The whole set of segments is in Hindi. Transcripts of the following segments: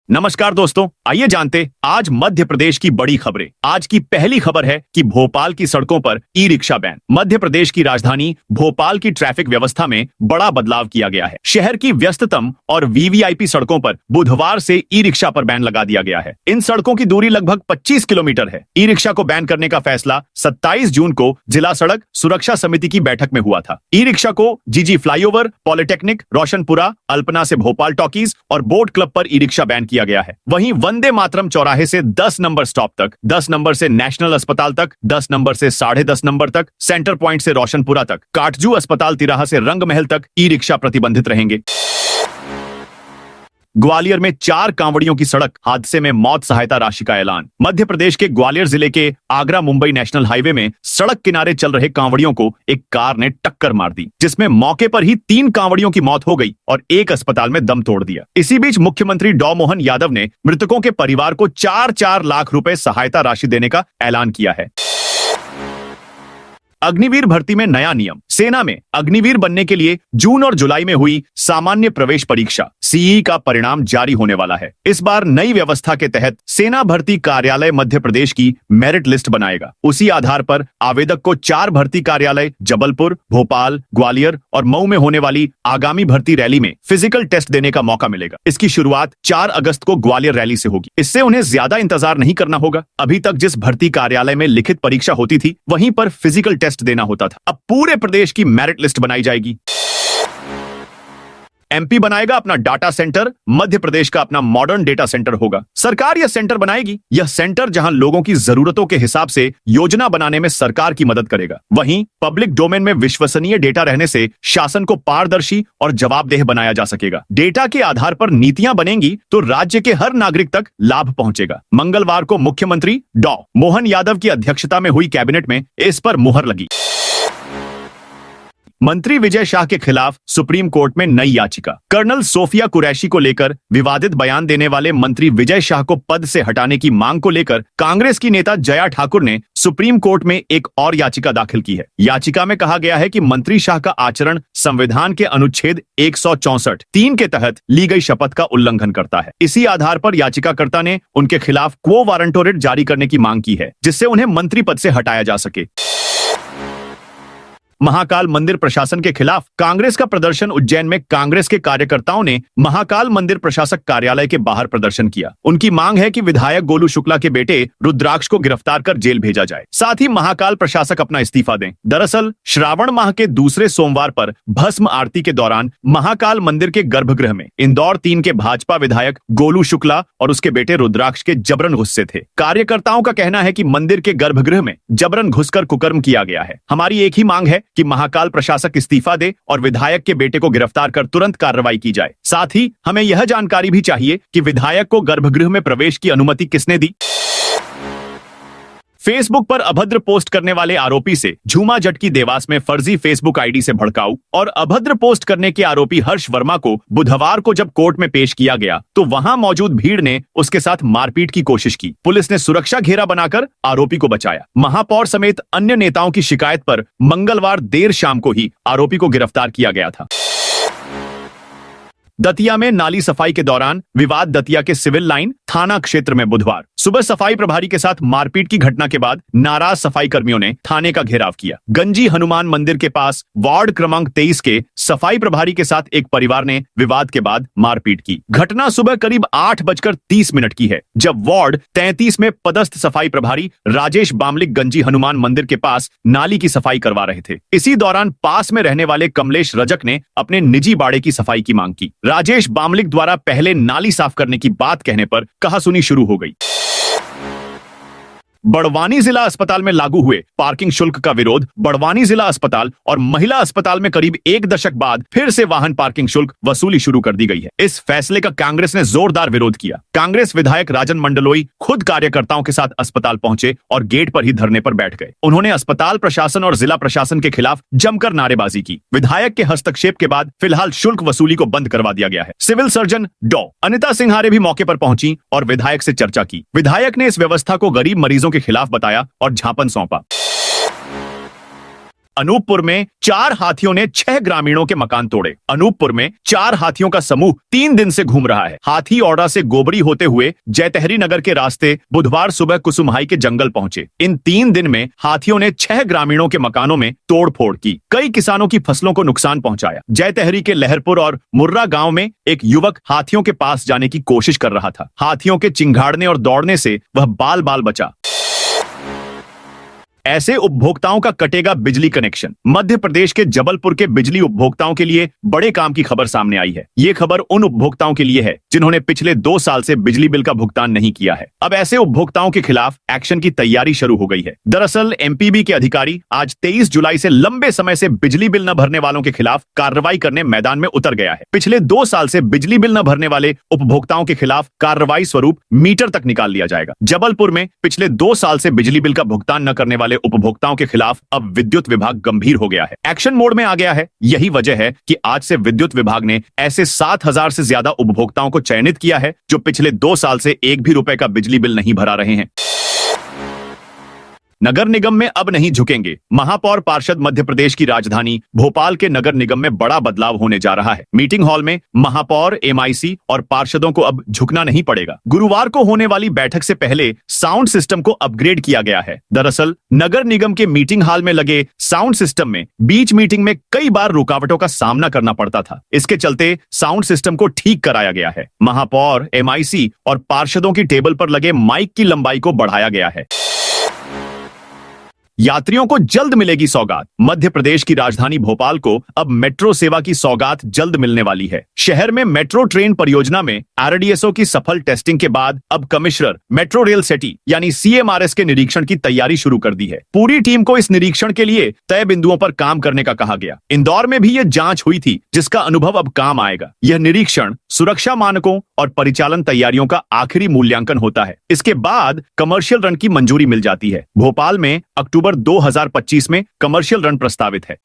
नमस्कार दोस्तों, आइए जानते आज मध्य प्रदेश की बड़ी खबरें। आज की पहली खबर है कि भोपाल की सड़कों पर e rickshaw ban. Madhya Pradesh की राजधानी भोपाल की ट्रैफिक व्यवस्था में बड़ा बदलाव किया गया है। शहर की व्यस्ततम और वीवीआईपी सड़कों पर बुधवार से ई रिक्शा पर बैन लगा दिया गया है। इन सड़कों की दूरी लगभग 25 किलोमीटर है। ई रिक्शा को बैन करने का फैसला 27 जून को जिला सड़क सुरक्षा समिति की बैठक में हुआ था। ई रिक्शा को जीजी फ्लाईओवर, पॉलिटेक्निक, रोशनपुरा, अल्पना से भोपाल टॉकीज और बोट क्लब पर ई रिक्शा बैन किया गया है। वहीं वंदे मातरम चौराहे से 10 नंबर स्टॉप तक, 10 नंबर से नेशनल अस्पताल तक, 10 नंबर से 10.5 नंबर तक, सेंटर पॉइंट से रोशनपुरा तक, काटजू अस्पताल तिराहा से रंग महल तक ई रिक्शा प्रतिबंधित रहेंगे। ग्वालियर में 4 कांवड़ियों की सड़क हादसे में मौत सहायता राशि का ऐलान। मध्य प्रदेश के ग्वालियर जिले के आगरा मुंबई नेशनल हाईवे में सड़क किनारे चल रहे कांवड़ियों को एक कार ने टक्कर मार दी, जिसमें मौके पर ही 3 कांवड़ियों की मौत हो गई और एक अस्पताल में दम तोड़ दिया। इसी बीच मुख्यमंत्री डॉ मोहन यादव ने मृतकों के परिवार को 4-4 लाख रुपए सहायता राशि देने का ऐलान किया है। अग्निवीर भर्ती में नया नियम। सेना में अग्निवीर बनने के लिए जून और जुलाई में हुई सामान्य प्रवेश परीक्षा सीई का परिणाम जारी होने वाला है। इस बार नई व्यवस्था के तहत सेना भर्ती कार्यालय मध्य प्रदेश की मेरिट लिस्ट बनाएगा। उसी आधार पर आवेदक को 4 भर्ती कार्यालय जबलपुर, भोपाल, ग्वालियर और मऊ में होने वाली आगामी भर्ती रैली में फिजिकल टेस्ट देने का मौका मिलेगा। इसकी शुरुआत 4 अगस्त को ग्वालियर रैली से होगी। इससे उन्हें ज्यादा इंतजार नहीं करना होगा। अभी तक जिस भर्ती कार्यालय में लिखित परीक्षा होती थी, वहीं पर फिजिकल टेस्ट देना होता था। अब पूरे प्रदेश की मेरिट लिस्ट बनाई जाएगी। एमपी बनाएगा अपना डाटा सेंटर, मध्य प्रदेश का अपना मॉडर्न डेटा सेंटर होगा। सरकार यह सेंटर बनाएगी। यह सेंटर जहां लोगों की जरूरतों के हिसाब से योजना बनाने में सरकार की मदद करेगा, वहीं पब्लिक डोमेन में विश्वसनीय डेटा रहने से शासन को पारदर्शी और जवाबदेह बनाया जा सकेगा। डेटा के आधार पर नीतियां बनेंगी तो राज्य के हर नागरिक तक लाभ पहुंचेगा। मंगलवार को मुख्यमंत्री डॉ मोहन यादव की अध्यक्षता में हुई कैबिनेट में इस पर मुहर लगी। मंत्री विजय शाह के खिलाफ सुप्रीम कोर्ट में नई याचिका। कर्नल सोफिया कुरैशी को लेकर विवादित बयान देने वाले मंत्री विजय शाह को पद से हटाने की मांग को लेकर कांग्रेस की नेता जया ठाकुर ने सुप्रीम कोर्ट में एक और याचिका दाखिल की है। याचिका में कहा गया है कि मंत्री शाह का आचरण संविधान के अनुच्छेद 164(3) के तहत ली गई शपथ का उल्लंघन करता है। इसी आधार पर याचिकाकर्ता ने उनके खिलाफ क्वो वारंटो रिट जारी करने की मांग की है, जिससे उन्हें मंत्री पद से हटाया जा सके। महाकाल मंदिर प्रशासन के खिलाफ कांग्रेस का प्रदर्शन। उज्जैन में कांग्रेस के कार्यकर्ताओं ने महाकाल मंदिर प्रशासक कार्यालय के बाहर प्रदर्शन किया। उनकी मांग है कि विधायक गोलू शुक्ला के बेटे रुद्राक्ष को गिरफ्तार कर जेल भेजा जाए, साथ ही महाकाल प्रशासक अपना इस्तीफा दें। दरअसल श्रावण माह के दूसरे सोमवार पर भस्म आरती के दौरान महाकाल मंदिर के गर्भगृह में इंदौर 3 के भाजपा विधायक गोलू शुक्ला और उसके बेटे रुद्राक्ष के जबरन घुसे थे। कार्यकर्ताओं का कहना है कि मंदिर के गर्भगृह में जबरन घुसकर कुकर्म किया गया है। हमारी एक ही मांग है कि महाकाल प्रशासक इस्तीफा दे और विधायक के बेटे को गिरफ्तार कर तुरंत कार्रवाई की जाए। साथ ही हमें यह जानकारी भी चाहिए कि विधायक को गर्भगृह में प्रवेश की अनुमति किसने दी। फेसबुक पर अभद्र पोस्ट करने वाले आरोपी से झूमा जट देवास में फर्जी फेसबुक आईडी से भड़काऊ और अभद्र पोस्ट करने के आरोपी हर्ष वर्मा को बुधवार को जब कोर्ट में पेश किया गया तो वहां मौजूद भीड़ ने उसके साथ मारपीट की कोशिश की। पुलिस ने सुरक्षा घेरा बनाकर आरोपी को बचाया। महापौर समेत अन्य नेताओं की शिकायत पर मंगलवार देर शाम को ही आरोपी को गिरफ्तार किया गया था। दतिया में नाली सफाई के दौरान विवाद। दतिया के सिविल लाइन थाना क्षेत्र में बुधवार सुबह सफाई प्रभारी के साथ मारपीट की घटना के बाद नाराज सफाई कर्मियों ने थाने का घेराव किया। गंजी हनुमान मंदिर के पास वार्ड क्रमांक 23 के सफाई प्रभारी के साथ एक परिवार ने विवाद के बाद मारपीट की। घटना सुबह करीब 8:30 की है, जब वार्ड 33 में पदस्थ सफाई प्रभारी राजेश बामलिक गंजी हनुमान मंदिर के पास नाली की सफाई करवा रहे थे। इसी दौरान पास में रहने वाले कमलेश रजक ने अपने निजी बाड़े की सफाई की मांग की। राजेश बामलिक द्वारा पहले नाली साफ करने की बात कहने पर कहासुनी शुरू हो गई। बड़वानी जिला अस्पताल में लागू हुए पार्किंग शुल्क का विरोध। बड़वानी जिला अस्पताल और महिला अस्पताल में करीब 1 दशक बाद फिर से वाहन पार्किंग शुल्क वसूली शुरू कर दी गई है। इस फैसले का कांग्रेस ने जोरदार विरोध किया। कांग्रेस विधायक राजन मंडलोई खुद कार्यकर्ताओं के साथ अस्पताल पहुंचे और गेट पर ही धरने पर बैठ गए। उन्होंने अस्पताल प्रशासन और जिला प्रशासन के खिलाफ जमकर नारेबाजी की। विधायक के हस्तक्षेप के बाद फिलहाल शुल्क वसूली को बंद करवा दिया गया है। सिविल सर्जन डॉ अनिता सिंहारे भी मौके पर पहुंची और विधायक से चर्चा की। विधायक ने इस व्यवस्था को गरीब मरीजों के खिलाफ बताया और झापन सौंपा। अनूपपुर में 4 हाथियों ने 6 ग्रामीणों के मकान तोड़े। अनूपपुर में 4 हाथियों का समूह 3 दिन से घूम रहा है। हाथी औड़ा से गोबरी होते हुए जयतहरी नगर के रास्ते बुधवार सुबह कुसुमहाई के जंगल पहुंचे। इन 3 दिन में हाथियों ने 6 ग्रामीणों के मकानों में तोड़फोड़ की, कई किसानों की फसलों को नुकसान पहुंचाया। जयतहरी के लहरपुर और मुर्रा गांव में एक युवक हाथियों के पास जाने की कोशिश कर रहा था। हाथियों के चिंघाड़ने और दौड़ने से वह बाल बाल बचा। ऐसे उपभोक्ताओं का कटेगा बिजली कनेक्शन। मध्य प्रदेश के जबलपुर के बिजली उपभोक्ताओं के लिए बड़े काम की खबर सामने आई है। ये खबर उन उपभोक्ताओं के लिए है जिन्होंने पिछले 2 साल से बिजली बिल का भुगतान नहीं किया है। अब ऐसे उपभोक्ताओं के खिलाफ एक्शन की तैयारी शुरू हो गई है। दरअसल एमपीबी के अधिकारी आज 23 जुलाई से लंबे समय से बिजली बिल न भरने वालों के खिलाफ कार्रवाई करने मैदान में उतर गया है। पिछले 2 साल से बिजली बिल न भरने वाले उपभोक्ताओं के खिलाफ कार्रवाई स्वरूप मीटर तक निकाल लिया जाएगा। जबलपुर में पिछले 2 साल से बिजली बिल का भुगतान न करने वाले उपभोक्ताओं के खिलाफ अब विद्युत विभाग गंभीर हो गया है, एक्शन मोड में आ गया है। यही वजह है कि आज से विद्युत विभाग ने ऐसे 7,000 से ज्यादा उपभोक्ताओं को चयनित किया है जो पिछले 2 साल से 1 भी रुपए का बिजली बिल नहीं भरा रहे हैं। नगर निगम में अब नहीं झुकेंगे। महापौर पार्षद मध्य प्रदेश की राजधानी भोपाल के नगर निगम में बड़ा बदलाव होने जा रहा है। मीटिंग हॉल में महापौर, एमआईसी और पार्षदों को अब झुकना नहीं पड़ेगा। गुरुवार को होने वाली बैठक से पहले साउंड सिस्टम को अपग्रेड किया गया है। दरअसल नगर निगम के मीटिंग हॉल में लगे साउंड सिस्टम में बीच मीटिंग में कई बार रुकावटों का सामना करना पड़ता था। इसके चलते साउंड सिस्टम को ठीक कराया गया है। महापौर, एमआईसी और पार्षदों की टेबल पर लगे माइक की लंबाई को बढ़ाया गया है। यात्रियों को जल्द मिलेगी सौगात। मध्य प्रदेश की राजधानी भोपाल को अब मेट्रो सेवा की सौगात जल्द मिलने वाली है। शहर में मेट्रो ट्रेन परियोजना में आरडीएसओ की सफल टेस्टिंग के बाद अब कमिश्नर मेट्रो रेल सिटी यानी सीएमआरएस के निरीक्षण की तैयारी शुरू कर दी है। पूरी टीम को इस निरीक्षण के लिए तय बिंदुओं पर काम करने का कहा गया। इंदौर में भी यह जांच हुई थी जिसका अनुभव अब काम आएगा। यह निरीक्षण सुरक्षा मानकों और परिचालन तैयारियों का आखिरी मूल्यांकन होता है। इसके बाद कमर्शियल रन की मंजूरी मिल जाती है। भोपाल में अक्टूबर 2025 में कमर्शियल रन प्रस्तावित है।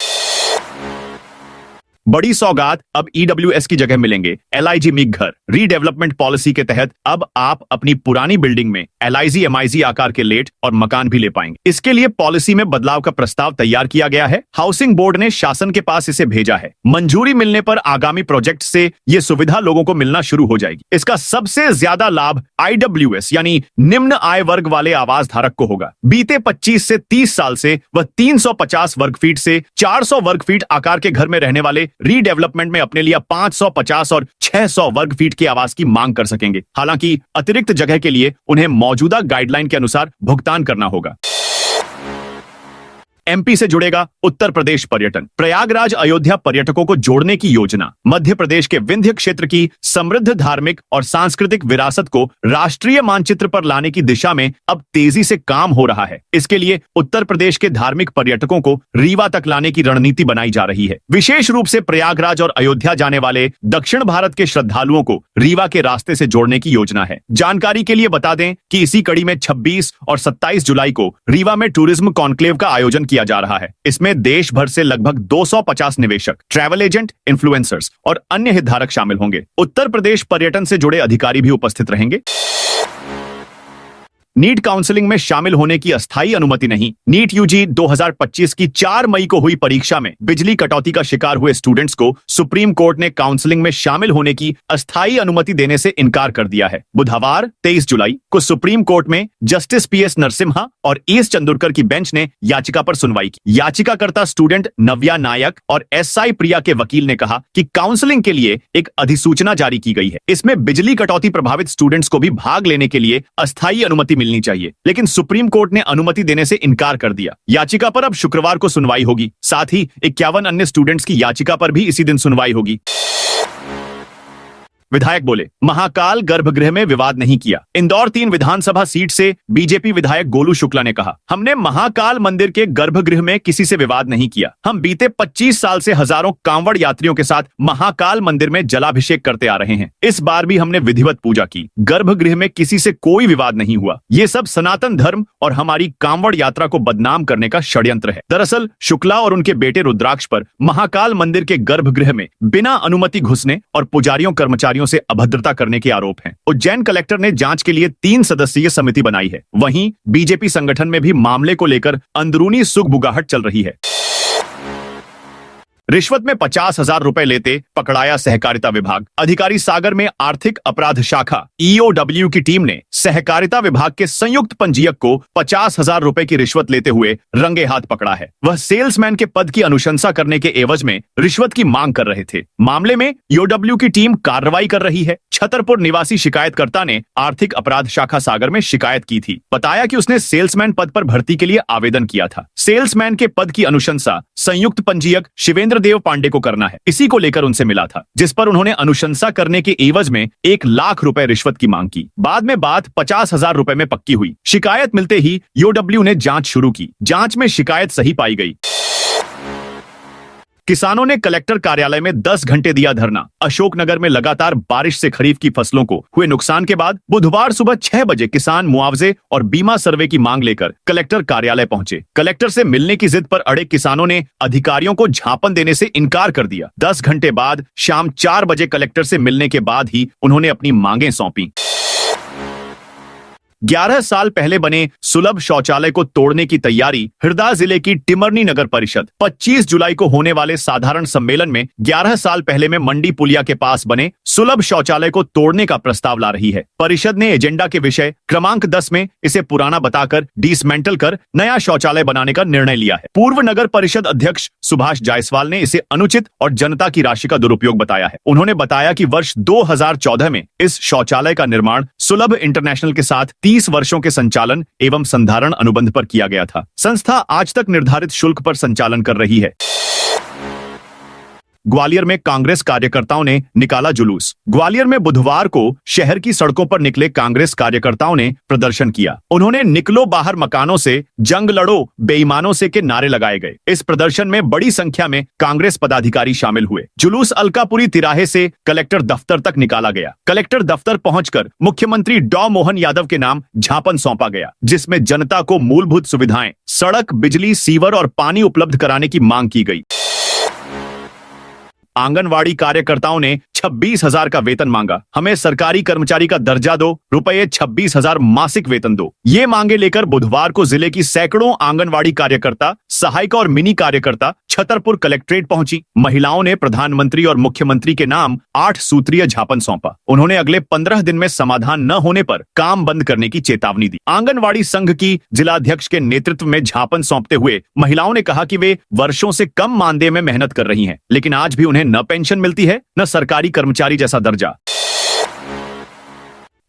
बड़ी सौगात अब ईडब्ल्यूएस की जगह मिलेंगे एलआईजी मिग घर। रीडेवलपमेंट पॉलिसी के तहत अब आप अपनी पुरानी बिल्डिंग में एलआईजी एमआईजी आकार के लेट और मकान भी ले पाएंगे। इसके लिए पॉलिसी में बदलाव का प्रस्ताव तैयार किया गया है। हाउसिंग बोर्ड ने शासन के पास इसे भेजा है। मंजूरी मिलने पर आगामी प्रोजेक्ट से ये सुविधा लोगों को मिलना शुरू हो जाएगी। इसका सबसे ज्यादा लाभ आईडब्ल्यूएस यानी निम्न आय वर्ग वाले आवास धारक को होगा। बीते 25 से 30 साल से वह 350 वर्ग फीट से 400 वर्ग फीट आकार के घर में रहने वाले रीडेवलपमेंट में अपने लिए 550 और 600 वर्ग फीट के आवास की मांग कर सकेंगे। हालांकि अतिरिक्त जगह के लिए उन्हें मौजूदा गाइडलाइन के अनुसार भुगतान करना होगा। एमपी से जुड़ेगा उत्तर प्रदेश पर्यटन। प्रयागराज अयोध्या पर्यटकों को जोड़ने की योजना। मध्य प्रदेश के विंध्य क्षेत्र की समृद्ध धार्मिक और सांस्कृतिक विरासत को राष्ट्रीय मानचित्र पर लाने की दिशा में अब तेजी से काम हो रहा है। इसके लिए उत्तर प्रदेश के धार्मिक पर्यटकों को रीवा तक लाने की रणनीति बनाई जा रही है। विशेष रूप से प्रयागराज और अयोध्या जाने वाले दक्षिण भारत के श्रद्धालुओं को रीवा के रास्ते से जोड़ने की योजना है। जानकारी के लिए बता दें कि इसी कड़ी में 26 और 27 जुलाई को रीवा में टूरिज्म कॉन्क्लेव का आयोजन किया जा रहा है। इसमें देश भर से लगभग 250 निवेशक, ट्रैवल एजेंट, इन्फ्लुएंसर्स और अन्य हितधारक शामिल होंगे। उत्तर प्रदेश पर्यटन से जुड़े अधिकारी भी उपस्थित रहेंगे। नीट काउंसलिंग में शामिल होने की अस्थायी अनुमति नहीं। नीट यूजी 2025 की 4 मई को हुई परीक्षा में बिजली कटौती का शिकार हुए स्टूडेंट्स को सुप्रीम कोर्ट ने काउंसलिंग में शामिल होने की अस्थायी अनुमति देने से इनकार कर दिया है। बुधवार 23 जुलाई को सुप्रीम कोर्ट में जस्टिस पीएस नरसिम्हा और एस चंदुरकर की बेंच ने याचिका पर सुनवाई की। याचिकाकर्ता स्टूडेंट नव्या नायक और एसआई प्रिया के वकील ने कहा कि काउंसलिंग के लिए एक अधिसूचना जारी की गई है। इसमें बिजली कटौती प्रभावित स्टूडेंट्स को भी भाग लेने के लिए अस्थायी अनुमति मिलनी चाहिए, लेकिन सुप्रीम कोर्ट ने अनुमति देने से इनकार कर दिया। याचिका पर अब शुक्रवार को सुनवाई होगी। साथ ही 51 अन्य स्टूडेंट्स की याचिका पर भी इसी दिन सुनवाई होगी। विधायक बोले, महाकाल गर्भगृह में विवाद नहीं किया। इंदौर 3 विधानसभा सीट से बीजेपी विधायक गोलू शुक्ला ने कहा, हमने महाकाल मंदिर के गर्भगृह में किसी से विवाद नहीं किया। हम बीते 25 साल से हजारों कांवड़ यात्रियों के साथ महाकाल मंदिर में जलाभिषेक करते आ रहे हैं। इस बार भी हमने विधिवत पूजा की। गर्भगृह में किसी से कोई विवाद नहीं हुआ। ये सब सनातन धर्म और हमारी कांवड़ यात्रा को बदनाम करने का षड्यंत्र है। दरअसल शुक्ला और उनके बेटे रुद्राक्ष पर महाकाल मंदिर के गर्भगृह में बिना अनुमति घुसने और पुजारियों कर्मचारियों से अभद्रता करने के आरोप हैं। उज्जैन कलेक्टर ने जांच के लिए 3 सदस्यीय समिति बनाई है। वहीं बीजेपी संगठन में भी मामले को लेकर अंदरूनी सुगबुगाहट चल रही है। रिश्वत में 50,000 रुपए लेते पकड़ाया सहकारिता विभाग। अधिकारी सागर में आर्थिक अपराध शाखा ईओडब्ल्यू की टीम ने सहकारिता विभाग के संयुक्त पंजीयक को 50,000 रुपए की रिश्वत लेते हुए रंगे हाथ पकड़ा है। वह सेल्समैन के पद की अनुशंसा करने के एवज में रिश्वत की मांग कर रहे थे। मामले में ईओडब्ल्यू की टीम कार्रवाई कर रही है। छतरपुर निवासी शिकायतकर्ता ने आर्थिक अपराध शाखा सागर में शिकायत की थी। बताया कि उसने सेल्समैन पद पर भर्ती के लिए आवेदन किया था। सेल्समैन के पद की अनुशंसा संयुक्त पंजीयक शिवेंद्र देव पांडे को करना है। इसी को लेकर उनसे मिला था, जिस पर उन्होंने अनुशंसा करने के एवज में 1 लाख रुपए रिश्वत की मांग की। बाद में बात 50,000 रुपए में पक्की हुई। शिकायत मिलते ही ईओडब्ल्यू ने जांच शुरू की। जांच में शिकायत सही पाई गई। किसानों ने कलेक्टर कार्यालय में 10 घंटे दिया धरना। अशोकनगर में लगातार बारिश से खरीफ की फसलों को हुए नुकसान के बाद बुधवार सुबह 6 बजे किसान मुआवजे और बीमा सर्वे की मांग लेकर कलेक्टर कार्यालय पहुंचे। कलेक्टर से मिलने की जिद पर अड़े किसानों ने अधिकारियों को झापन देने से इनकार कर दिया। 10 घंटे बाद शाम 4 बजे कलेक्टर से मिलने के बाद ही उन्होंने अपनी मांगें सौंपी। 11 साल पहले बने सुलभ शौचालय को तोड़ने की तैयारी हरदा जिले की टिमरनी नगर परिषद 25 जुलाई को होने वाले साधारण सम्मेलन में 11 साल पहले में मंडी पुलिया के पास बने सुलभ शौचालय को तोड़ने का प्रस्ताव ला रही है। परिषद ने एजेंडा के विषय क्रमांक 10 में इसे पुराना बताकर डिसमेंटल कर नया शौचालय बनाने का निर्णय लिया है। पूर्व नगर परिषद अध्यक्ष सुभाष जायसवाल ने इसे अनुचित और जनता की राशि का दुरुपयोग बताया है। उन्होंने बताया कि वर्ष 2014 में इस शौचालय का निर्माण सुलभ इंटरनेशनल के साथ 30 वर्षों के संचालन एवं संधारण अनुबंध पर किया गया था। संस्था आज तक निर्धारित शुल्क पर संचालन कर रही है। ग्वालियर में कांग्रेस कार्यकर्ताओं ने निकाला जुलूस। ग्वालियर में बुधवार को शहर की सड़कों पर निकले कांग्रेस कार्यकर्ताओं ने प्रदर्शन किया। उन्होंने निकलो बाहर मकानों से, जंग लड़ो बेईमानों से के नारे लगाए गए। इस प्रदर्शन में बड़ी संख्या में कांग्रेस पदाधिकारी शामिल हुए। जुलूस अलकापुरी तिराहे से कलेक्टर दफ्तर तक निकाला गया। कलेक्टर दफ्तर पहुंचकर मुख्यमंत्री डॉ मोहन यादव के नाम ज्ञापन सौंपा गया, जिसमें जनता को मूलभूत सुविधाएं, सड़क, बिजली, सीवर और पानी उपलब्ध कराने की मांग की गई। आंगनवाड़ी कार्यकर्ताओं ने 26,000 का वेतन मांगा। हमें सरकारी कर्मचारी का दर्जा दो, रुपये 26,000 मासिक वेतन दो। ये मांगे लेकर बुधवार को जिले की सैकड़ों आंगनवाड़ी कार्यकर्ता, सहायिका और मिनी कार्यकर्ता छतरपुर कलेक्ट्रेट पहुंची। महिलाओं ने प्रधानमंत्री और मुख्यमंत्री के नाम 8 सूत्रीय ज्ञापन सौंपा। उन्होंने अगले 15 दिन में समाधान न होने पर काम बंद करने की चेतावनी दी। आंगनवाड़ी संघ की जिलाध्यक्ष के नेतृत्व में ज्ञापन सौंपते हुए महिलाओं ने कहा कि वे वर्षों से कम मानदेय में मेहनत कर रही हैं, लेकिन आज भी उन्हें न पेंशन मिलती है, न सरकारी कर्मचारी जैसा दर्जा।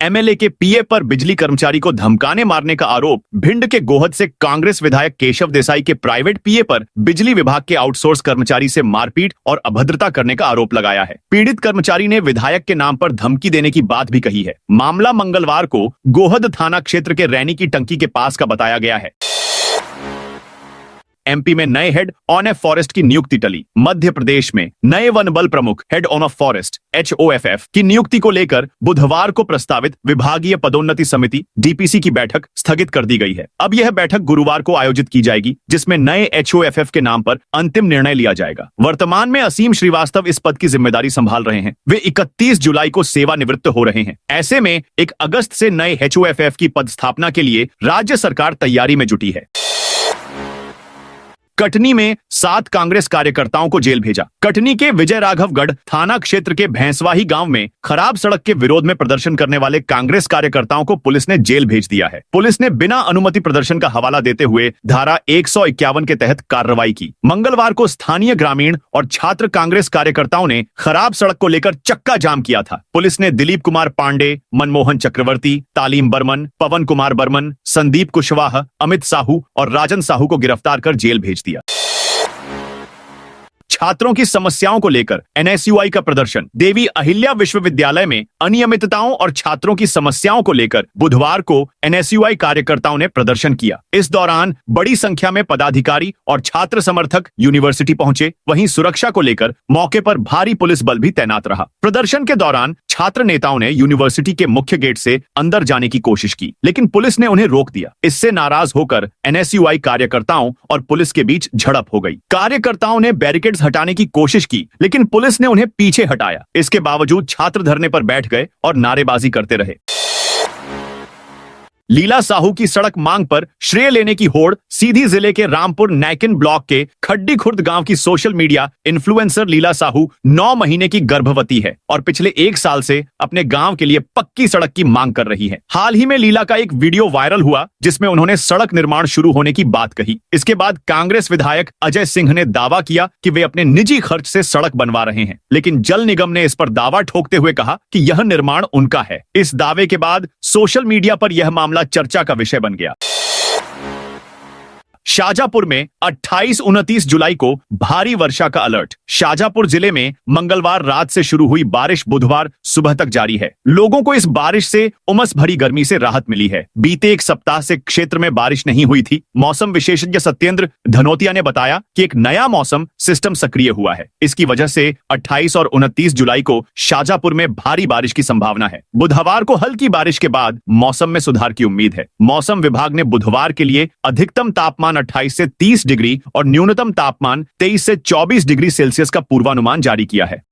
एमएलए के पीए पर बिजली कर्मचारी को धमकाने मारने का आरोप। भिंड के गोहद से कांग्रेस विधायक केशव देसाई के प्राइवेट पीए पर बिजली विभाग के आउटसोर्स कर्मचारी से मारपीट और अभद्रता करने का आरोप लगाया है। पीड़ित कर्मचारी ने विधायक के नाम पर धमकी देने की बात भी कही है। मामला मंगलवार को गोहद थाना क्षेत्र के रैनी की टंकी के पास का बताया गया है। एमपी में नए हेड ऑन ए फॉरेस्ट की नियुक्ति टली। मध्य प्रदेश में नए वन बल प्रमुख head on a forest HOFF की नियुक्ति को लेकर बुधवार को प्रस्तावित विभागीय पदोन्नति समिति DPC की बैठक स्थगित कर दी गई है। अब यह बैठक गुरुवार को आयोजित की जाएगी, जिसमें नए HOFF के नाम पर अंतिम निर्णय लिया जाएगा। वर्तमान में असीम श्रीवास्तव इस पद की जिम्मेदारी संभाल रहे हैं। वे 31 जुलाई को सेवानिवृत्त हो रहे हैं। ऐसे में 1 अगस्त से नए HOFF की पद स्थापना के लिए राज्य सरकार तैयारी में जुटी है। कटनी में 7 कांग्रेस कार्यकर्ताओं को जेल भेजा। कटनी के विजय राघवगढ़ थाना क्षेत्र के भैंसवाही गांव में खराब सड़क के विरोध में प्रदर्शन करने वाले कांग्रेस कार्यकर्ताओं को पुलिस ने जेल भेज दिया है। पुलिस ने बिना अनुमति प्रदर्शन का हवाला देते हुए धारा 151 के तहत कार्रवाई की। मंगलवार को स्थानीय ग्रामीण और छात्र कांग्रेस कार्यकर्ताओं ने खराब सड़क को लेकर चक्का जाम किया था। पुलिस ने दिलीप कुमार पांडे, मनमोहन चक्रवर्ती, तालीम बर्मन, पवन कुमार बर्मन, संदीप कुशवाहा, अमित साहू और राजन साहू को गिरफ्तार कर जेल भेज दिया। छात्रों की समस्याओं को लेकर NSUI का प्रदर्शन। देवी अहिल्या विश्वविद्यालय में अनियमितताओं और छात्रों की समस्याओं को लेकर बुधवार को NSUI कार्यकर्ताओं ने प्रदर्शन किया। इस दौरान बड़ी संख्या में पदाधिकारी और छात्र समर्थक यूनिवर्सिटी पहुंचे। वहीं सुरक्षा को लेकर मौके पर भारी पुलिस बल भी तैनात रहा। प्रदर्शन के दौरान छात्र नेताओं ने यूनिवर्सिटी के मुख्य गेट से अंदर जाने की कोशिश की, लेकिन पुलिस ने उन्हें रोक दिया। इससे नाराज होकर NSUI कार्यकर्ताओं और पुलिस के बीच झड़प हो गई। कार्यकर्ताओं ने बैरिकेड्स हटाने की कोशिश की, लेकिन पुलिस ने उन्हें पीछे हटाया। इसके बावजूद छात्र धरने पर बैठ गए और नारेबाजी करते रहे। लीला साहू की सड़क मांग पर श्रेय लेने की होड़ सीधी जिले के रामपुर नैकिन ब्लॉक के खड्डी खुर्द गांव की सोशल मीडिया इन्फ्लुएंसर लीला साहू 9 महीने की गर्भवती है और पिछले 1 साल से अपने गांव के लिए पक्की सड़क की मांग कर रही है। हाल ही में लीला का एक वीडियो वायरल हुआ जिसमें उन्होंने सड़क निर्माण शुरू होने की बात कही। इसके बाद कांग्रेस विधायक अजय सिंह ने दावा किया कि वे अपने निजी खर्च से सड़क बनवा रहे हैं, लेकिन जल निगम ने इस पर दावा ठोकते हुए कहा कि यह निर्माण उनका है। इस दावे के बाद सोशल मीडिया पर यह मामला चर्चा का विषय बन गया। शाजापुर में 28-29 जुलाई को भारी वर्षा का अलर्ट। शाजापुर जिले में मंगलवार रात से शुरू हुई बारिश बुधवार सुबह तक जारी है। लोगों को इस बारिश से उमस भरी गर्मी से राहत मिली है। बीते 1 सप्ताह से क्षेत्र में बारिश नहीं हुई थी। मौसम विशेषज्ञ सत्येंद्र धनोतिया ने बताया कि एक नया मौसम सिस्टम सक्रिय हुआ है। इसकी वजह से 28 और 29 जुलाई को शाजापुर में भारी बारिश की संभावना है। बुधवार को हल्की बारिश के बाद मौसम में सुधार की उम्मीद है। मौसम विभाग ने बुधवार के लिए अधिकतम तापमान 28 से 30 डिग्री और न्यूनतम तापमान 23 से 24 डिग्री सेल्सियस का पूर्वानुमान जारी किया है।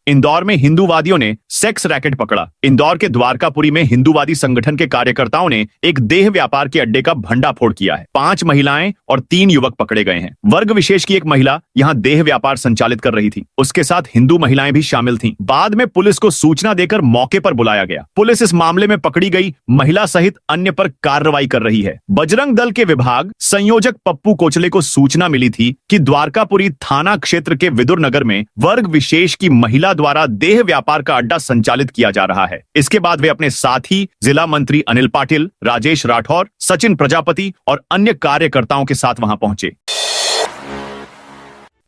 इंदौर में हिंदूवादियों ने सेक्स रैकेट पकड़ा। इंदौर के द्वारकापुरी में हिंदूवादी संगठन के कार्यकर्ताओं ने एक देह व्यापार के अड्डे का भंडाफोड़ किया है। 5 महिलाएं और 3 युवक पकड़े गए हैं। वर्ग विशेष की एक महिला यहां देह व्यापार संचालित कर रही थी। उसके साथ हिंदू महिलाएं भी शामिल थीं। बाद में पुलिस को सूचना देकर मौके पर बुलाया गया। पुलिस इस मामले में पकड़ी गई महिला सहित अन्य पर कार्रवाई कर रही है। बजरंग दल के विभाग संयोजक पप्पू कोचले को सूचना मिली थी कि द्वारकापुरी थाना क्षेत्र के विदुर नगर में वर्ग विशेष की महिला द्वारा देह व्यापार का अड्डा संचालित किया जा रहा है। इसके बाद वे अपने साथी जिला मंत्री अनिल पाटिल, राजेश राठौर, सचिन प्रजापति और अन्य कार्यकर्ताओं के साथ वहां पहुंचे।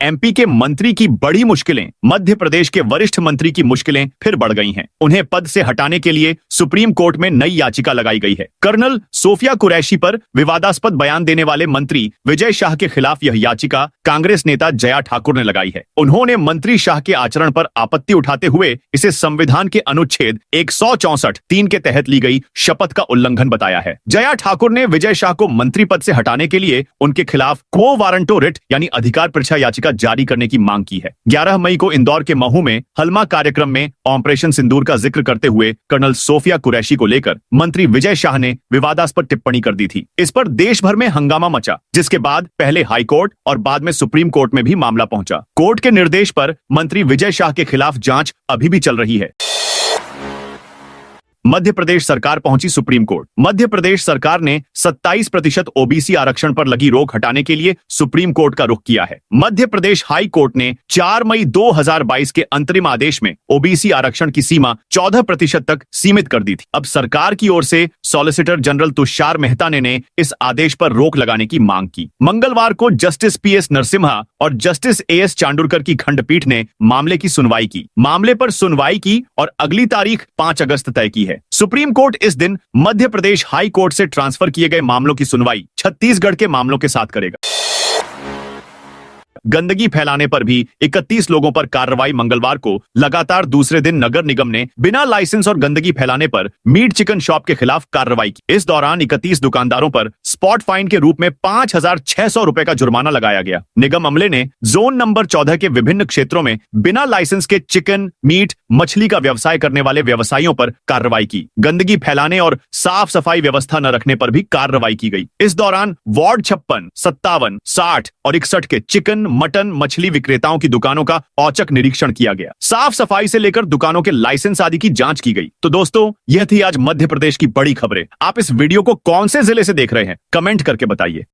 एमपी के मंत्री की बड़ी मुश्किलें। मध्य प्रदेश के वरिष्ठ मंत्री की मुश्किलें फिर बढ़ गई हैं। उन्हें पद से हटाने के लिए सुप्रीम कोर्ट में नई याचिका लगाई गई है। कर्नल सोफिया कुरैशी पर विवादास्पद बयान देने वाले मंत्री विजय शाह के खिलाफ यह याचिका कांग्रेस नेता जया ठाकुर ने लगाई है। उन्होंने मंत्री शाह के आचरण पर आपत्ति उठाते हुए इसे संविधान के अनुच्छेद 164(3) के तहत ली गई शपथ का उल्लंघन बताया है। जया ठाकुर ने विजय शाह को मंत्री पद से हटाने के लिए उनके खिलाफ क्वो वारंटो रिट यानी अधिकार परीक्षा याचिका जारी करने की मांग की है। 11 मई को इंदौर के महू में हलमा कार्यक्रम में ऑपरेशन सिंदूर का जिक्र करते हुए कर्नल सोफिया कुरैशी को लेकर मंत्री विजय शाह ने विवादास्पद टिप्पणी कर दी थी। इस पर देश भर में हंगामा मचा, जिसके बाद पहले हाई कोर्ट और बाद में सुप्रीम कोर्ट में भी मामला पहुंचा। कोर्ट के निर्देश पर मंत्री विजय शाह के खिलाफ जांच अभी भी चल रही है। मध्य प्रदेश सरकार पहुंची सुप्रीम कोर्ट। मध्य प्रदेश सरकार ने 27% ओबीसी आरक्षण पर लगी रोक हटाने के लिए सुप्रीम कोर्ट का रुख किया है। मध्य प्रदेश हाई कोर्ट ने 4 मई 2022 के अंतरिम आदेश में ओबीसी आरक्षण की सीमा 14% तक सीमित कर दी थी। अब सरकार की ओर से सॉलिसिटर जनरल तुषार मेहता ने इस आदेश पर रोक लगाने की मांग की। मंगलवार को जस्टिस पीएस नरसिम्हा और जस्टिस एएस चांडुरकर की खंडपीठ ने मामले की सुनवाई की। मामले पर सुनवाई की और अगली तारीख 5 अगस्त तय की है। सुप्रीम कोर्ट इस दिन मध्य प्रदेश हाई कोर्ट से ट्रांसफर किए गए मामलों की सुनवाई छत्तीसगढ़ के मामलों के साथ करेगा। गंदगी फैलाने पर भी 31 लोगों पर कार्रवाई। मंगलवार को लगातार दूसरे दिन नगर निगम ने बिना लाइसेंस और गंदगी फैलाने पर मीट चिकन शॉप के खिलाफ कार्रवाई की। इस दौरान 31 दुकानदारों पर स्पॉट फाइन के रूप में 5,600 रुपए का जुर्माना लगाया गया। निगम अमले ने जोन नंबर 14 के विभिन्न क्षेत्रों में बिना लाइसेंस के चिकन, मीट, मछली का व्यवसाय करने वाले व्यवसायियों पर कार्रवाई की। गंदगी फैलाने और साफ सफाई व्यवस्था न रखने पर भी कार्रवाई की गई। इस दौरान वार्ड 56, 57, 60 और 61 के चिकन, मटन, मछली विक्रेताओं की दुकानों का औचक निरीक्षण किया गया। साफ सफाई से लेकर दुकानों के लाइसेंस आदि की जांच की गई। तो दोस्तों, यह थी आज मध्य प्रदेश की बड़ी खबरें। आप इस वीडियो को कौन से जिले से देख रहे हैं, कमेंट करके बताइए।